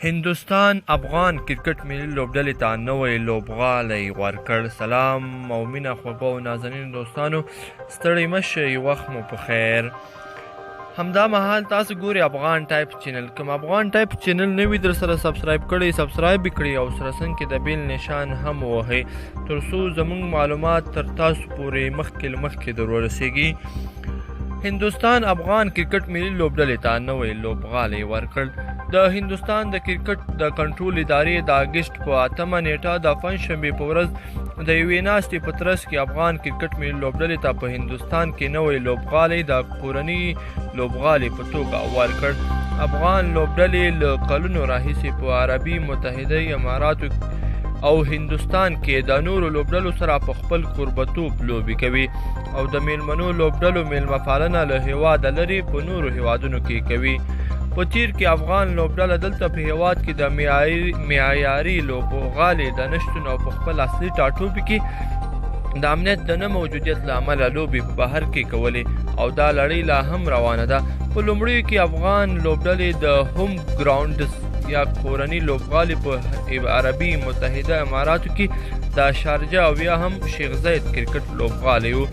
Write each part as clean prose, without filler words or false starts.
هندوستان افغان کرکټ ملي لوبډلې ته نوی لوبغالی ورکړ. سلام او مینه خوږو او نازنینو دوستانو، ستړي مه شئ، وخت مو په خیر. همدا مهال تاسو ګورئ افغان ټایپ چینل. کوم افغان ټایپ چینل نه وي در سره سبسکرایب کړئ، سبسکرایب کړئ او سره څنګ کې د بیل نشان هم ووهئ تر څو زموږ معلومات تر تاسو پورې مخکې در ورسیږي. هندوستان افغان کرکټ ملي لوبډلې ته نوی لوبغالی ورکړ. د هندوستان د کرکټ د کنټرول ادارې د اګست په 8مه نیټه د پنجشنبې په ورځ د یوې ناستې په ترڅ کې افغان کرکټ ملي لوبډلې ته په هندوستان کې نوی لوبغالی د کورني لوبغالي په توګه ورکړ. افغان لوبډلې له کلونو راهیسې په عربي متحده اماراتو او هندوستان کې د نورو لوبډلو سره په خپل کوربتوب لوبې کوي او د میلمنو لوبډلو میلمه پالنه له هیواده لرې په نورو هیوادونو کې کوي. په تیر کې افغان لوبډله دلته په هیواد کې د معیاري لوبغالي د نشتون او په خپل اصلي ټاټوبي کې د امنیت د نه موجودیت له امله لوبې په بهر کې کولې او دا لړۍ لا هم روانه ده. په لومړیو کې افغان لوبډلې د هوم ګراونډز یا کورني لوبغالي په عربي متحده اماراتو کې د شارجه او یا هم شیخ زاید کرکټ لوبغالی و.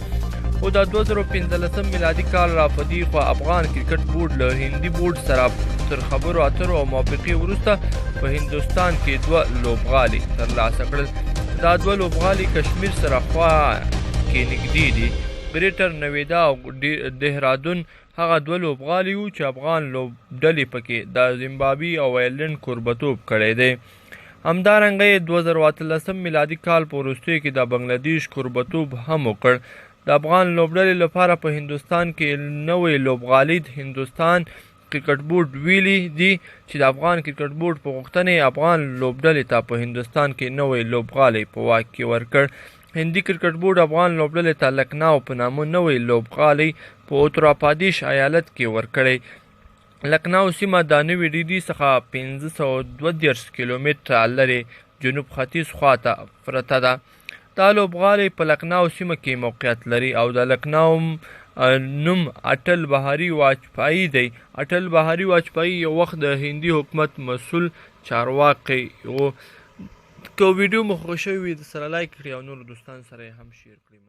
خو د 2015 میلادي کال را په دې خوا افغان کرکټ بورډ له هندي بورډ سره تر خبرو اترو او موافقې وروسته په هندوستان کې 2 لوبغالي ترلاسه کړل. دا 2 لوبغالي کشمیر سره خوا کې نږدې دي. ګریټر نویدا او دهرادون هغه 2 لوبغالي وو چې افغان لوبډلې پکې د زیمبابوې او آیرلینډ کوربتوب کړی دی. همدارنګه 2013 میلادي کال په وروستیو کې د بنګلادیش کوربتوب هم وکړ. د افغان لوبډلې لپاره په هندوستان کې نوی لوبغالی د هندوستان کرکټ بورډ ویلي دي چې د افغان کرکټ بورډ په غوښتنې افغان لوبډلې ته په هندوستان کې نوی لوبغالی په واک کې ورکړ. هندي کرکټ بورډ افغان لوبډلې ته لکناو په نامه نوی لوبغالی په اتر پردیش ایالت کې ورکړی. لکناو سیمه د نوې ډیلي څخه 532 کیلومتره لرې جنوب ختیځ خواته پرته ده. دا لوبغالی په لکناو سیمه کې موقعیت لري او د لکناو نوم اټل بهاري واجپايي دی. اټل بهاري واجپايي یو وخت د هندي حکومت مسؤل چارواکی و. که ویډیو مو خوښ شوی وي د سره لایک کړئ او نورو دوستانو سره هم شیر کړئ.